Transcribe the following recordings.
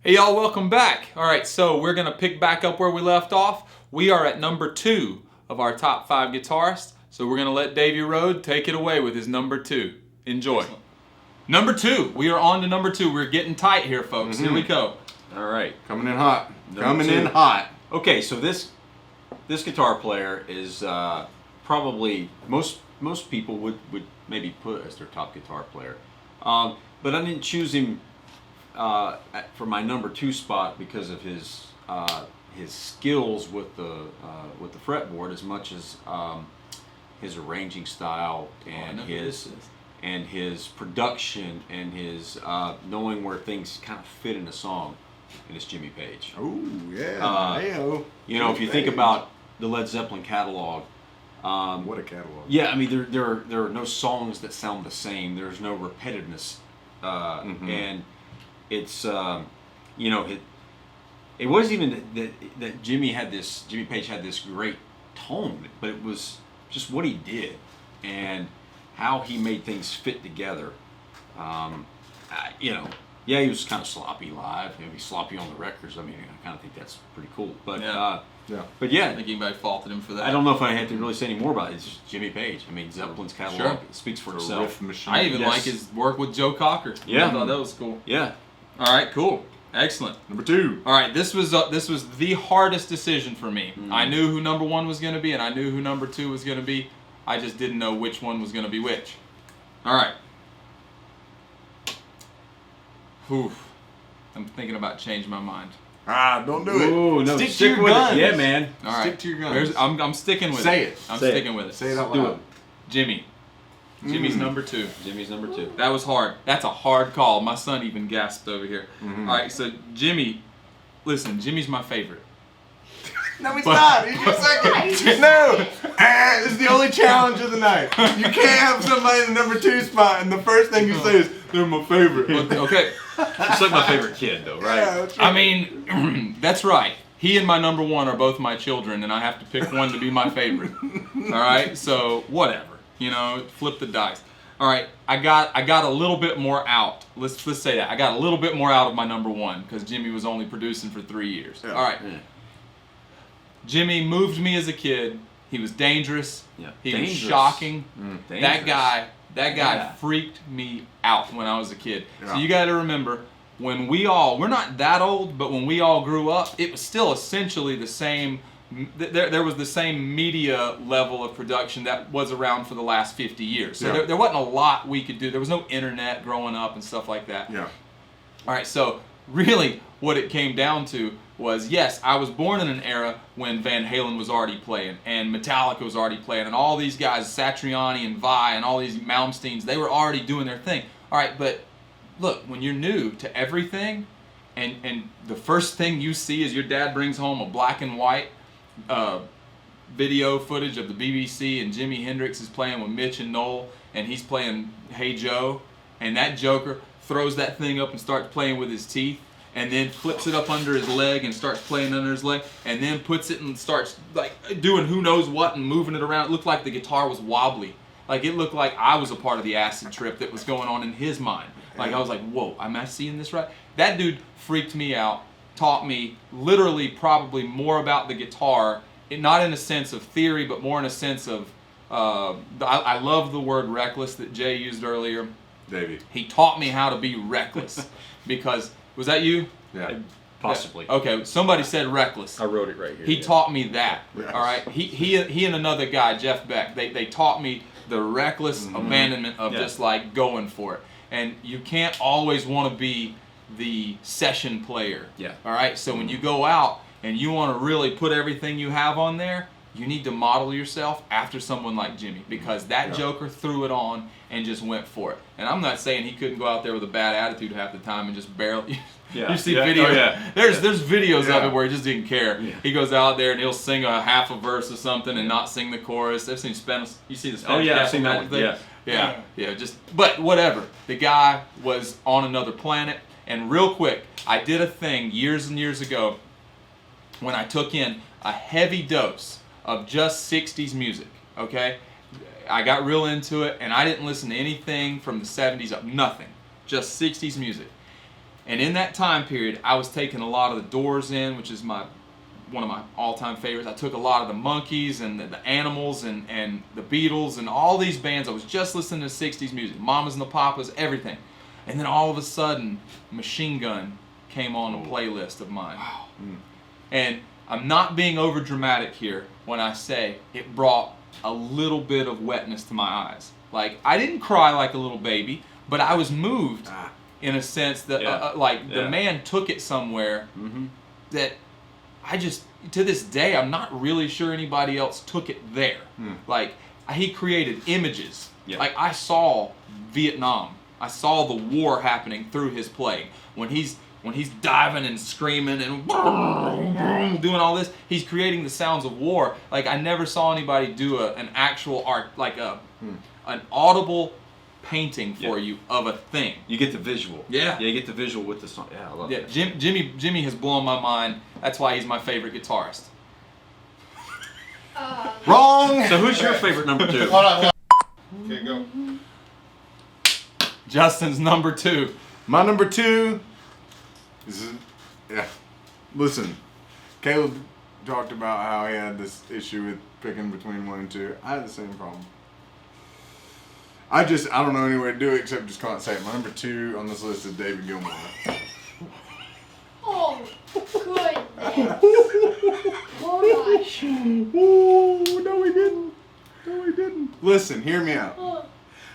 Hey y'all, welcome back. All right, so we're gonna pick back up where we left off. We are at number 2 of our top 5 guitarists. So we're gonna let Davey Rode take it away with his number 2. Enjoy. Excellent. Number 2. We are on to number 2. We're getting tight here, folks. Here we go. All right, Coming in hot. Coming in hot. Okay, so this guitar player is probably most people would maybe put as their top guitar player, but I didn't choose him for my number 2 spot because of his skills with the fretboard as much as his arranging style and his production and his knowing where things kind of fit in a song. And it's Jimmy Page. Oh yeah. You know, if you think about the Led Zeppelin catalog. What a catalog. Yeah, I mean there are no songs that sound the same. There's no repetitiveness, and it's you know it wasn't even that Jimmy Page had this great tone, but it was just what he did and how he made things fit together. You know, yeah, he was kind of sloppy live, maybe sloppy on the records. I mean, I kind of think that's pretty cool. But but yeah, I think anybody faulted him for that. I don't know if I had to really say any more about it. It's just Jimmy Page. I mean, Zeppelin's catalog speaks for itself. I even like his work with Joe Cocker. Yeah, I thought that was cool. Yeah. All right, cool, excellent. Number 2. All right, this was the hardest decision for me. I knew who number 1 was going to be, and I knew who number 2 was going to be. I just didn't know which one was going to be which. All right. Oof. I'm thinking about changing my mind. Don't do it. Ooh, no, stick to your with guns. It. Yeah, man. All right. Stick to your guns. I'm sticking with it. Say it. I'm Say sticking it. with it. Say it out Do loud. it. Jimmy. Jimmy's number 2. Jimmy's number 2. That was hard. That's a hard call. My son even gasped over here. All right, so Jimmy, listen, Jimmy's my favorite. No, he's not. He's your second. No. This is the only challenge of the night. You can't have somebody in the number 2 spot, and the first thing you say is, "They're my favorite." Okay. It's like my favorite kid, though, right? Yeah, that's right. I mean, that's right. He and my number 1 are both my children, and I have to pick one to be my favorite. All right, so whatever. You know, flip the dice. All right, I got a little bit more out. Let's say that I got a little bit more out of my number 1 because Jimmy was only producing for 3 years. Yeah. All right. Yeah. Jimmy moved me as a kid. He was dangerous. Yeah. He was shocking. Dangerous. That guy Yeah. freaked me out when I was a kid. Yeah. So you got to remember, when we're not that old, but when we all grew up, it was still essentially the same. There was the same media level of production that was around for the last 50 years. So Yeah. there wasn't a lot we could do. There was no internet growing up and stuff like that. Yeah. All right, so really what it came down to was, yes, I was born in an era when Van Halen was already playing and Metallica was already playing and all these guys, Satriani and Vai and all these Malmsteens, they were already doing their thing. All right, but look, when you're new to everything and the first thing you see is your dad brings home a black and white video footage of the BBC and Jimi Hendrix is playing with Mitch and Noel and he's playing Hey Joe and that joker throws that thing up and starts playing with his teeth and then flips it up under his leg and starts playing under his leg and then puts it and starts like doing who knows what and moving it around. It looked like the guitar was wobbly. Like it looked like I was a part of the acid trip that was going on in his mind. Like I was like, whoa, am I seeing this right? That dude freaked me out, taught me literally probably more about the guitar, not in a sense of theory, but more in a sense of, I love the word reckless that Jay used earlier. Davey. He taught me how to be reckless because, was that you? Yeah. Possibly. Okay, somebody said reckless. I wrote it right here. He taught me that. Yes. All right. He and another guy, Jeff Beck, they taught me the reckless abandonment of just like going for it. And you can't always want to be the session player. Yeah. All right. So when you go out and you want to really put everything you have on there, you need to model yourself after someone like Jimmy because that joker threw it on and just went for it. And I'm not saying he couldn't go out there with a bad attitude half the time and just barely. You see videos. Oh, yeah. There's videos of Yeah. it where he just didn't care. Yeah. He goes out there and he'll sing a half a verse of something and not sing the chorus. I've seen Spanish. You see the Spanish? Oh yeah, I've Castle seen that Magic one. thing? Yeah. Yeah. Just but whatever. The guy was on another planet. And real quick, I did a thing years and years ago when I took in a heavy dose of just 60s music. Okay, I got real into it, and I didn't listen to anything from the 70s up. Nothing. Just 60s music. And in that time period, I was taking a lot of the Doors in, which is one of my all-time favorites. I took a lot of the Monkees and the Animals and the Beatles and all these bands. I was just listening to 60s music, Mamas and the Papas, everything. And then all of a sudden, Machine Gun came on a playlist of mine. Wow. And I'm not being over dramatic here when I say it brought a little bit of wetness to my eyes. Like, I didn't cry like a little baby, but I was moved in a sense that the man took it somewhere that I just, to this day, I'm not really sure anybody else took it there. Like, he created images. Like, I saw Vietnam. I saw the war happening through his playing. When he's diving and screaming and doing all this, he's creating the sounds of war. Like, I never saw anybody do an actual art, like an audible painting for you of a thing. You get the visual. Yeah. You get the visual with the song. Yeah, I love that. Jimmy has blown my mind. That's why he's my favorite guitarist. Wrong! So who's your favorite number 2? Hold on. Okay, go. Justin's number 2. My number 2 is, listen, Caleb talked about how he had this issue with picking between 1 and 2. I had the same problem. I don't know any way to do it except just can't say it. My number 2 on this list is David Gilmour. Oh, goodness. Oh, gosh. Oh, no, he didn't. No, he didn't. Listen, hear me out.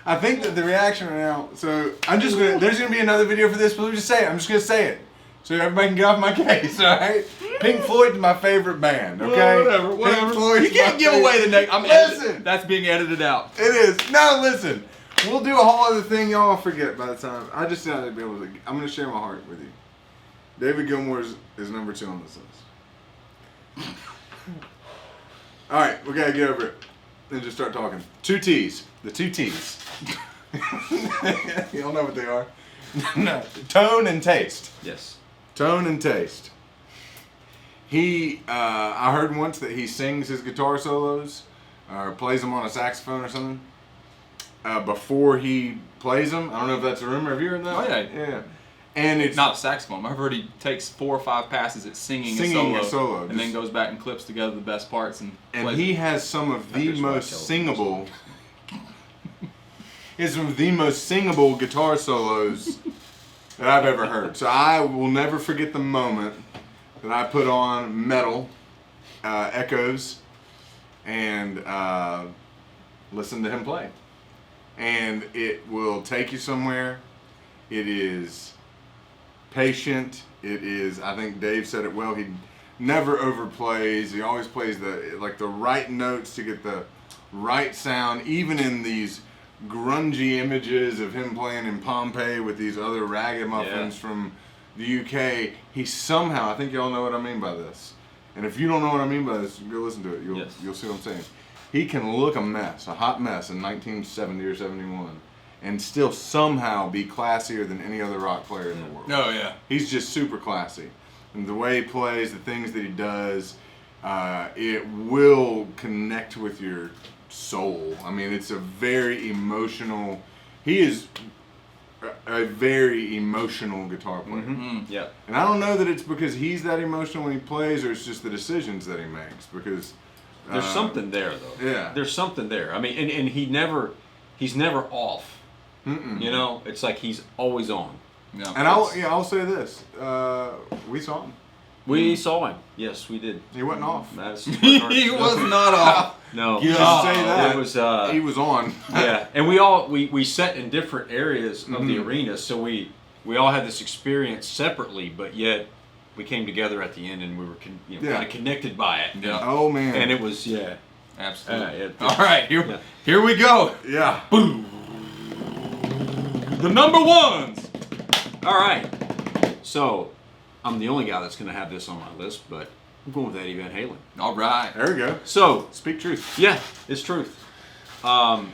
I think that the reaction right now, so there's going to be another video for this, but let me just say it. I'm just going to say it. So everybody can get off my case, alright? Pink Floyd's my favorite band, okay? Well, whatever. Pink Floyd's you can't give away the next. Listen! That's being edited out. It is. No, listen. We'll do a whole other thing y'all forget by the time. I just thought I'd be able to. I'm going to share my heart with you. David Gilmour is number 2 on this list. Alright, we got to get over it and just start talking. 2 T's. The 2 T's. You don't know what they are? No. Tone and taste. Yes. Tone and taste. I heard once that he sings his guitar solos or plays them on a saxophone or something before he plays them. I don't know if that's a rumor. Have you heard that? Oh, yeah. Yeah. And it's not a saxophone. I've heard he takes 4 or 5 passes at singing a solo and then goes back and clips together the best parts and he has some of the most singable. He has some of the most singable guitar solos that I've ever heard. So I will never forget the moment that I put on Metal Echoes and listened to him play. And it will take you somewhere. It is patient. It is, I think Dave said it well, he never overplays. He always plays the right notes to get the right sound, even in these grungy images of him playing in Pompeii with these other ragamuffins from the UK. He somehow, I think y'all know what I mean by this. And if you don't know what I mean by this, go listen to it. You'll see what I'm saying. He can look a mess, a hot mess in 1970 or 71, and still somehow be classier than any other rock player in the world. Oh, yeah. He's just super classy. And the way he plays, the things that he does, it will connect with your soul. I mean, it's a very emotional. He is a very emotional guitar player. Yeah. And I don't know that it's because he's that emotional when he plays, or it's just the decisions that he makes. Because there's something there, though. Yeah. There's something there. I mean, and he's never off. You know, it's like he's always on. Yeah. And I'll say this: we saw him. We saw him. Yes, we did. He wasn't off. He was not off. No. You just say that. It was. He was on. Yeah, and we sat in different areas of the arena, so we all had this experience separately, but yet we came together at the end, and we were kind of connected by it. Yeah. Oh man. And it was Absolutely. All right, here we go. Yeah. Boom. The number 1s. All right. So I'm the only guy that's going to have this on my list, but I'm going with Eddie Van Halen. All right. There we go. So Speak truth. yeah, it's truth. The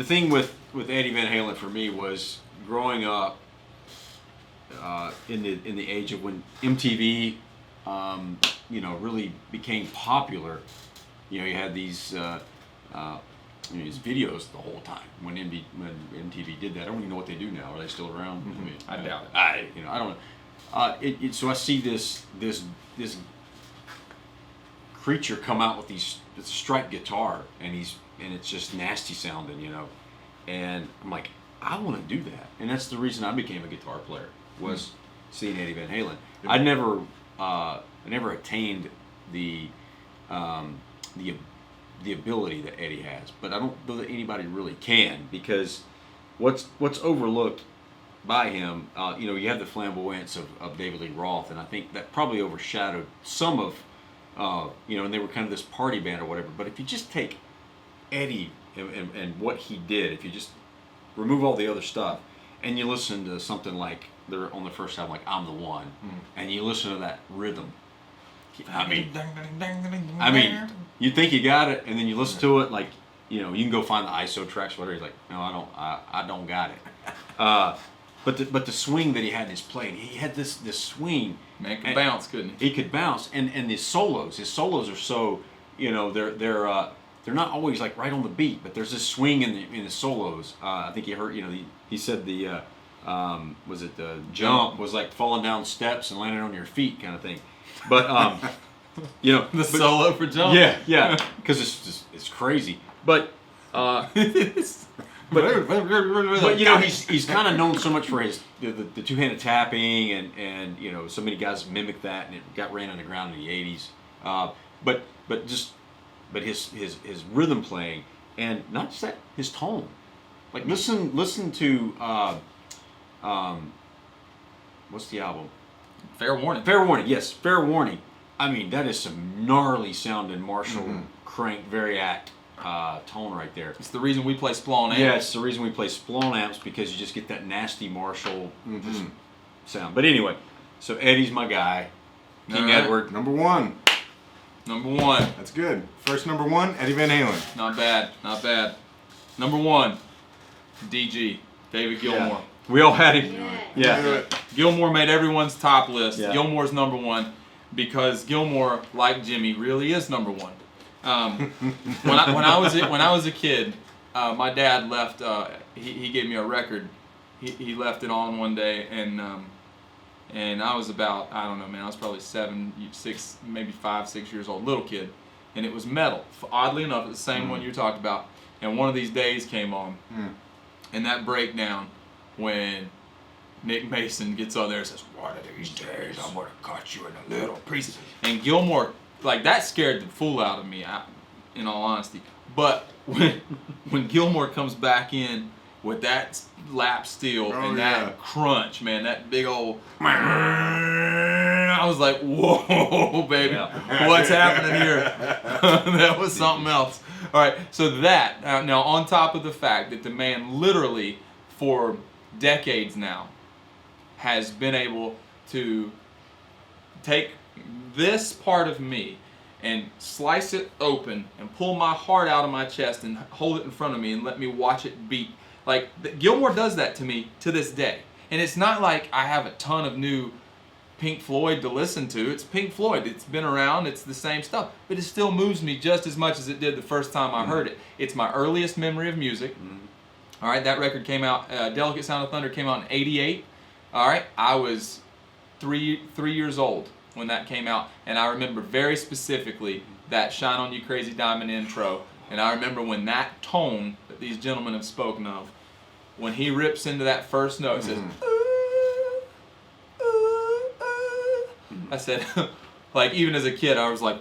thing with Eddie Van Halen for me was growing up in the age of when MTV, really became popular. You know, you had these his videos the whole time when MTV did that. I don't even know what they do now. Are they still around? I mean, I doubt it. I don't know. So I see this creature come out with this striped guitar, and it's just nasty sounding, and I'm like, I want to do that, and that's the reason I became a guitar player, was seeing Eddie Van Halen. I never attained the ability that Eddie has, but I don't know that anybody really can, because what's overlooked by him, you have the flamboyance of David Lee Roth, and I think that probably overshadowed some of, and they were kind of this party band or whatever. But if you just take Eddie and what he did, if you just remove all the other stuff, and you listen to something like they're on the first album, like "I'm the One," and you listen to that rhythm, I mean, you think you got it, and then you listen to it, like, you can go find the ISO tracks, whatever. He's like, no, I don't got it. But the swing that he had in his playing, he had this swing. Man could bounce, couldn't he? He could bounce, and his solos are so, they're not always like right on the beat, but there's this swing in the solos. I think he heard, he said the was it the jump was like falling down steps and landing on your feet kind of thing. But the solo for jump. Yeah, because it's crazy. But he's kind of known so much for his the two-handed tapping, and so many guys mimicked that, and it ran underground in the '80s. But his rhythm playing, and not just that, his tone. Like listen to what's the album? Fair Warning. Fair Warning, yes, Fair Warning. I mean, that is some gnarly sounding Marshall crank variac tone right there. It's the reason we play Splon amps. Yeah, it's the reason we play Splon amps, because you just get that nasty Marshall sound. But anyway, so Eddie's my guy. King Edward. Number one. Number one. That's good. First number one, Eddie Van Halen. Not bad. Number one, DG, David Gilmour. We all had him. Yeah. Gilmour made everyone's top list. Yeah. Gilmour's number one because Gilmour, like Jimmy, really is number one. When I was a kid, my dad left. He gave me a record. He left it on one day, and I was about, I don't know, man, I was probably 7, 6, maybe 5, 6 years old, little kid, and it was metal. Oddly enough, it's the same one you talked about. And One of These Days came on, and that breakdown when Nick Mason gets on there and says, "One of these days, I'm gonna cut you in a little pieces." And Gilmour, like, that scared the fool out of me, in all honesty. But when Gilmour comes back in with that lap steel and that crunch, man, that big old, I was like, whoa, baby, what's happening here? That was something else. All right, so that, now on top of the fact that the man literally for decades now has been able to take this part of me and slice it open and pull my heart out of my chest and hold it in front of me and let me watch it beat. Like, Gilmour does that to me to this day. And it's not like I have a ton of new Pink Floyd to listen to. It's Pink Floyd. It's been around. It's the same stuff. But it still moves me just as much as it did the first time I heard it. It's my earliest memory of music. All right, that record came out, Delicate Sound of Thunder came out in '88. All right, I was three years old when that came out. And I remember very specifically that Shine On You Crazy Diamond intro. And I remember when that tone that these gentlemen have spoken of, when he rips into that first note, it says, ooh, ooh, ooh. I said, like, even as a kid, I was like,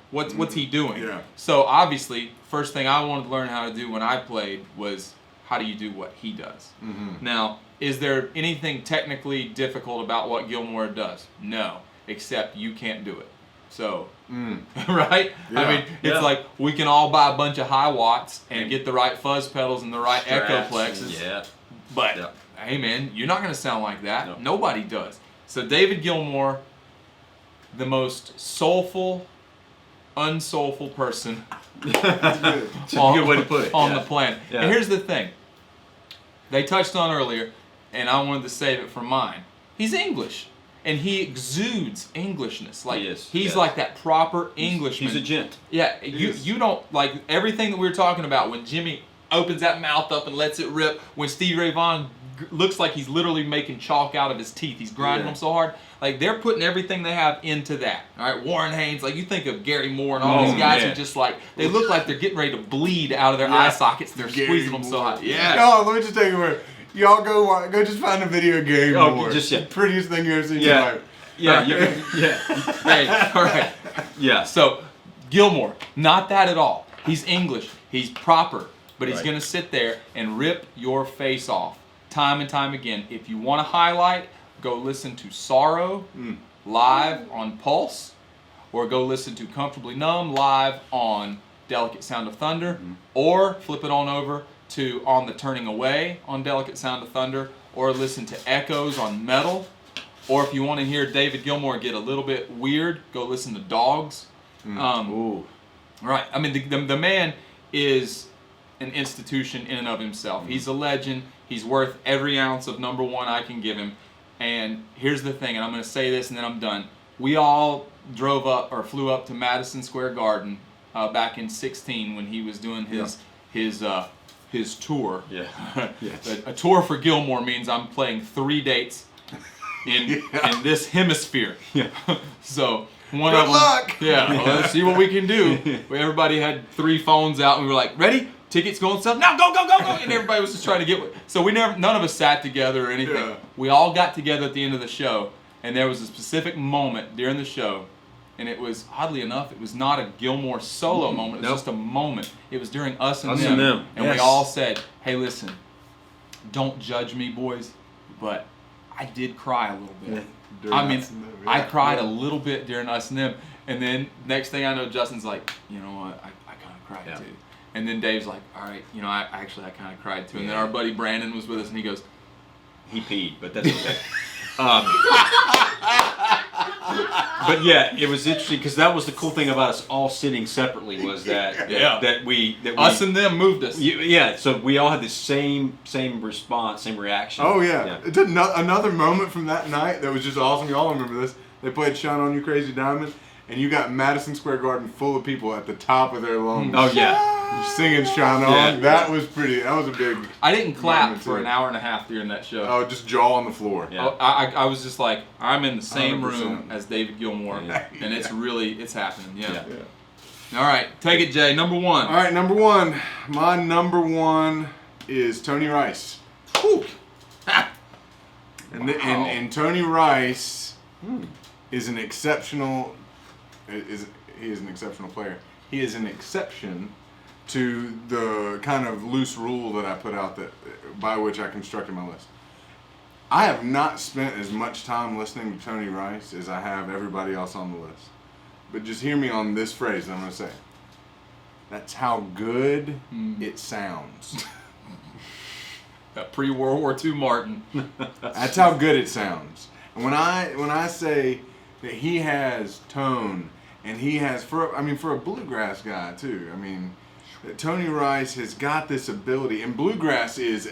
what's he doing? Yeah. So obviously, first thing I wanted to learn how to do when I played was, how do you do what he does? Now, is there anything technically difficult about what Gilmour does? No, except you can't do it. So, right? Yeah. I mean, it's like we can all buy a bunch of high watts and get the right fuzz pedals and the right echo plexes. Yeah. But, hey man, you're not going to sound like that. No. Nobody does. So David Gilmour, the most soulful, unsoulful person It's a good way to put it. on the planet. Yeah. And here's the thing. They touched on earlier, and I wanted to save it for mine. He's English. and he exudes Englishness. Like He is, he's yes. like that proper Englishman. He's a gent. Yeah, you don't like everything that we were talking about when Jimmy opens that mouth up and lets it rip. When Stevie Ray Vaughan looks like he's literally making chalk out of his teeth. He's grinding them so hard. Like they're putting everything they have into that. All right, Warren Haynes. Like you think of Gary Moore and all these guys who just like they look like they're getting ready to bleed out of their eye sockets. They're Gary squeezing them so Moore. hard. Yeah. No, let me just tell you where. Y'all go just find a video of Gary Moore. Just yeah. The prettiest thing you ever seen Yeah. in your life. Yeah. Hey, all right. Yeah. So Gilmore, not that at all. He's English. He's proper, but he's Right. gonna sit there and rip your face off time and time again. If you want to highlight, go listen to Sorrow live on Pulse, or go listen to Comfortably Numb live on Delicate Sound of Thunder, or flip it on over to On the Turning Away on Delicate Sound of Thunder, or listen to Echoes on Metal, or if you want to hear David Gilmour get a little bit weird, go listen to Dogs. Ooh. Right. I mean, the man is an institution in and of himself. He's a legend. He's worth every ounce of number one I can give him. And here's the thing, and I'm going to say this and then I'm done. We all drove up or flew up to Madison Square Garden back in '16 when he was doing his tour. Yeah. Yes. A tour for Gilmour means I'm playing 3 dates in this hemisphere. Yeah. So one Good of them. luck! Yeah. Well, let's see what we can do. Everybody had 3 phones out, and we were like, "Ready? Tickets going sell? Now go, and everybody was just trying to get one. So none of us sat together or anything. Yeah. We all got together at the end of the show, and there was a specific moment during the show, and it was, oddly enough, it was not a Gilmour solo moment. It was Nope. just a moment. It was during Us and Us Them. and Them, And yes. we all said, "Hey, listen, don't judge me, boys, but I did cry a little bit." During I mean, Us and Them, I yeah. cried a little bit during Us and Them, and then next thing I know, Justin's like, "You know what? I kind of cried Yeah. too." And then Dave's like, "All right, you know, I kind of cried too." And then our buddy Brandon was with us, and he goes, He peed, but that's okay. But yeah, it was interesting because that was the cool thing about us all sitting separately was that Yeah. that we "Us and Them moved us." yeah. So we all had the same response, same reaction. Oh yeah. It did another moment from that night that was just awesome. Y'all remember this? They played "Shine On You Crazy Diamond," and you got Madison Square Garden full of people at the top of their lungs. Oh yeah. Singing "Shine On." Yeah. That was pretty. That was a big. I didn't clap Moment, for too. an hour and a half during that show. Oh, just jaw on the floor. Yeah. I was just like, I'm in the same 100%. room as David Gilmour, Yeah. and it's happening. Yeah. Yeah. All right, take it, Jay. Number one. All right, number one. My number one is Tony Rice. Whew. And Tony Rice is an exceptional. He is an exceptional player. He is an exception to the kind of loose rule that I put out that by which I constructed my list. I have not spent as much time listening to Tony Rice as I have everybody else on the list. But just hear me on this phrase I'm going to say. That's how good it sounds. That pre-World War II Martin. That's how good it sounds. And when I say that he has tone and he has for a bluegrass guy too. I mean, that Tony Rice has got this ability, and bluegrass is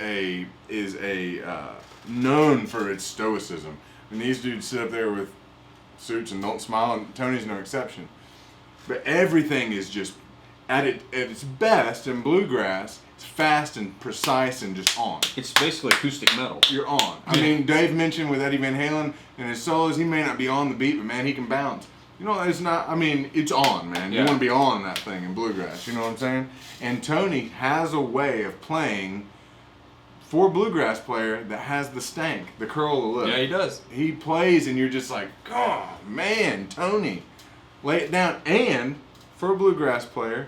known for its stoicism. And these dudes sit up there with suits and don't smile, and Tony's no exception. But everything is just at its best in bluegrass. It's fast and precise and just on. It's basically acoustic metal. You're on. I mean, Dave mentioned with Eddie Van Halen and his solos, he may not be on the beat, but man, he can bounce. You know, it's not, I mean, it's on, man. You Yeah. want to be on that thing in bluegrass, you know what I'm saying? And Tony has a way of playing for a bluegrass player that has the stank, the curl of the lip. Yeah, he does. He plays and you're just like, oh, man, Tony, lay it down. And for a bluegrass player,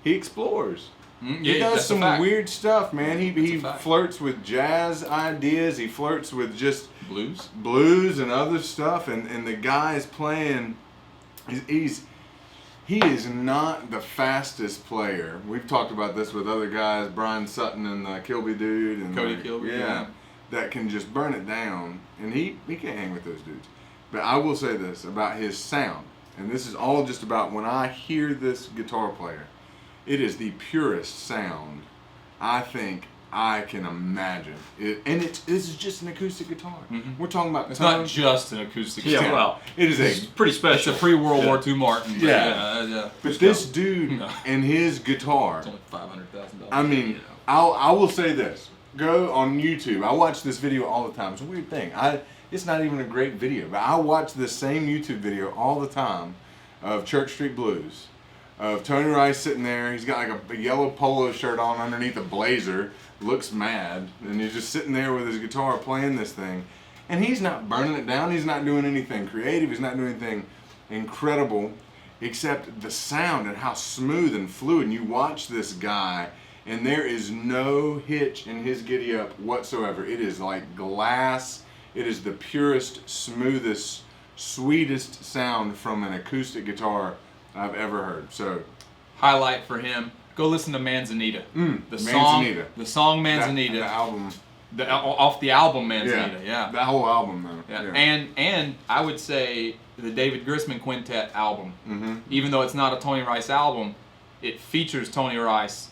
he explores. He does that's a some fact. weird stuff, man. He a fact. flirts with jazz ideas. He flirts with just Blues. blues and other stuff. And the guy is playing. He is not the fastest player. We've talked about this with other guys, Brian Sutton and the Kilby dude, and Cody Kilby, yeah. that can just burn it down. And he can't hang with those dudes. But I will say this about his sound, and this is all just about when I hear this guitar player. It is the purest sound I think I can imagine. This is just an acoustic guitar. We're talking about It's tone. not just an acoustic Yeah, guitar. well, It is it's a. pretty It's special. a pre-World War II Martin. But Yeah. But Let's this go. dude No. and his guitar. It's only $500,000. I mean, I will say this. Go on YouTube. I watch this video all the time. It's a weird thing. It's not even a great video, but I watch this same YouTube video all the time of Church Street Blues, of Tony Rice sitting there. He's got like a yellow polo shirt on underneath a blazer, looks mad, and he's just sitting there with his guitar playing this thing. And he's not burning it down. He's not doing anything creative. He's not doing anything incredible, except the sound and how smooth and fluid. And you watch this guy, and there is no hitch in his giddy up whatsoever. It is like glass. It is the purest, smoothest, sweetest sound from an acoustic guitar I've ever heard. So, highlight for him. Go listen to Manzanita. The Manzanita. song Manzanita. The album. Off the album Manzanita. Yeah. That whole album, though. Yeah. And I would say the David Grisman Quintet album, even though it's not a Tony Rice album, it features Tony Rice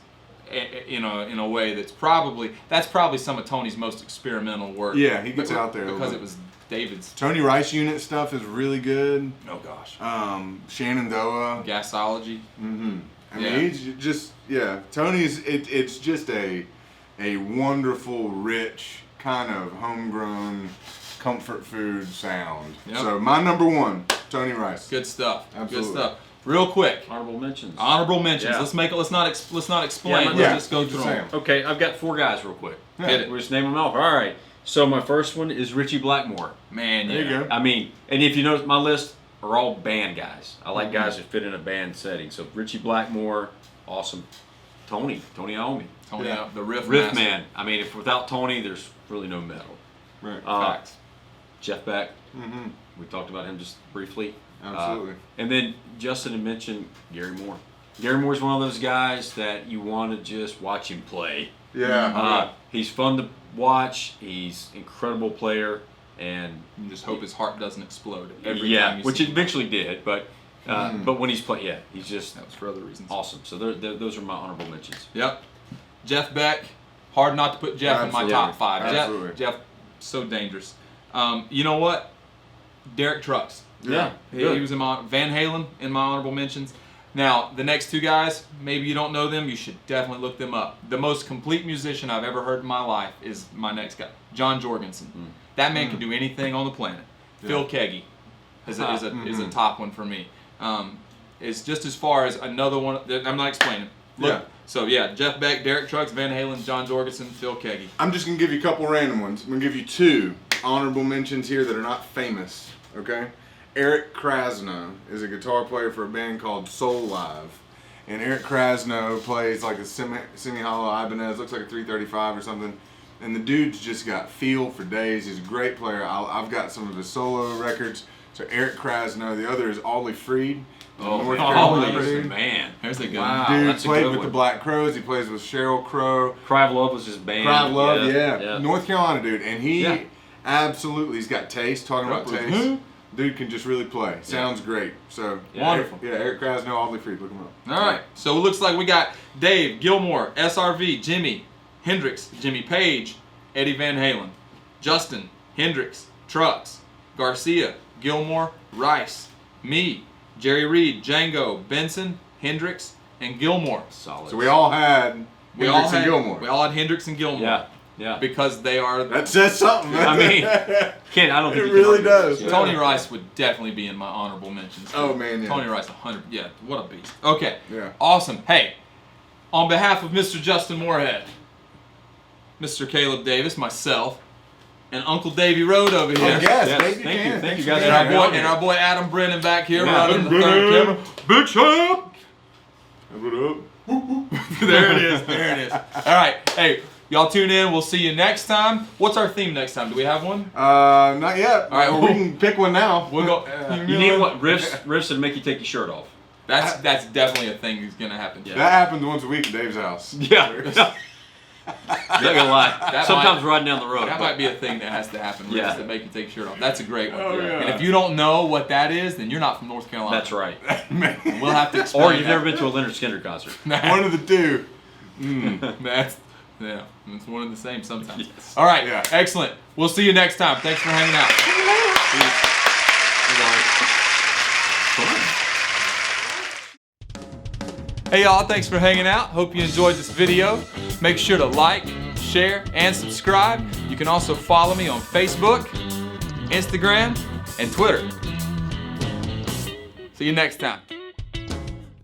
in a way that's probably some of Tony's most experimental work. Yeah, he gets out there a little because bit. it was David's. Tony Rice unit stuff is really good. Oh gosh. Shenandoah. Gasology. I mean, he's just, Tony's, it's just a wonderful, rich, kind of homegrown comfort food sound. Yep. So my number one, Tony Rice. Good stuff. Absolutely. Good stuff. Real quick. Honorable mentions. Honorable mentions. Yeah. Let's make it. Let's not explain. Yeah, Let's just go just through say them. 'em. Okay, I've got 4 guys real quick. Yeah. Hit it. We'll just name them off. All right. So my first one is Richie Blackmore. Man, There you go. I mean, and if you notice, my list are all band guys. I like guys that fit in a band setting. So Richie Blackmore, awesome. Tony Iommi. Tony, Yeah. the riff Riff master. man. I mean, if without Tony, there's really no metal. Right. Facts. Jeff Beck. Mm-hmm. We talked about him just briefly. Absolutely. And then Justin had mentioned Gary Moore. Gary Moore's one of those guys that you want to just watch him play. Yeah. He's fun to watch. He's an incredible player, and You just hope his heart doesn't explode every time you which see it eventually did. But when he's playing, he's just That was for other reasons. awesome. So those are my honorable mentions. Yep. Jeff Beck. Hard not to put Jeff in my Absolutely. top 5. Absolutely. Jeff, so dangerous. You know what? Derek Trucks. Yeah. He was in my Van Halen in my honorable mentions. Now, the next 2 guys, maybe you don't know them, you should definitely look them up. The most complete musician I've ever heard in my life is my next guy, John Jorgensen. That man can do anything on the planet. Phil Keggy is a top one for me. It's just as far as another one. I'm not explaining. Look. Yeah. So yeah, Jeff Beck, Derek Trucks, Van Halen, John Jorgensen, Phil Keggy. I'm just going to give you a couple random ones. I'm going to give you 2 honorable mentions here that are not famous, okay? Eric Krasno is a guitar player for a band called Soul Live. And Eric Krasno plays like a semi-hollow Ibanez, looks like a 335 or something. And the dude's just got feel for days. He's a great player. I've got some of his solo records. So Eric Krasno. The other is Ollie Freed. North Carolina Ollie, dude. man. There's a good Wow. one. Dude that's a played good with one. the Black Crows. He plays with Sheryl Crow. Cry of Love was his band. Cry of Love, yeah. yeah. North Carolina dude. And he Yeah. absolutely, he's got taste. Talking about Right. taste. Dude can just really play. Sounds great. So Wonderful. Eric Krasno, Ollie Freed. Look him up. All right. So it looks like we got Dave, Gilmore, SRV, Jimi Hendrix, Jimmy Page, Eddie Van Halen, Justin, Hendrix, Trucks, Garcia, Gilmore, Rice, me, Jerry Reed, Django, Benson, Hendrix, and Gilmore. Solid. So we all had We Hendrix all had and Gilmore. We all had Hendrix and Gilmore. Yeah. Yeah. Because they are. That says something. I mean, I don't think It you can really argue does. with this. Tony Rice would definitely be in my honorable mentions. Oh, man, yeah. Tony Rice, 100. Yeah, what a beast. Okay. Yeah. Awesome. Hey, on behalf of Mr. Justin Moorhead, Mr. Caleb Davis, myself, and Uncle Davey Road over here. Yes, Yes, thank you, thank you. Ken. Thank Thanks you for guys being And for here. having me. our boy Adam Brennan back here, Yeah. running the third camera. Bitch up. What up? There it is. There it is. All right. Hey, y'all tune in. We'll see you next time. What's our theme next time? Do we have one? Not yet. All right, we can pick one now. We'll go. You need what? Riffs that make you take your shirt off. That's definitely a thing that's gonna happen. Yeah. That happens once a week at Dave's house. Yeah. Not gonna lie. That Sometimes might- riding down the road. That but- might be a thing that has to happen. Yeah. Yeah. That make you take your shirt off. That's a great one. Oh, yeah. And if you don't know what that is, then you're not from North Carolina. That's right. We'll have to explain. Or you've never been to a Leonard Skinner concert. One of the two. That's Yeah, it's one and the same sometimes. Yes. All right, Yeah. excellent. We'll see you next time. Thanks for hanging out. Hey y'all, thanks for hanging out. Hope you enjoyed this video. Make sure to like, share, and subscribe. You can also follow me on Facebook, Instagram, and Twitter. See you next time.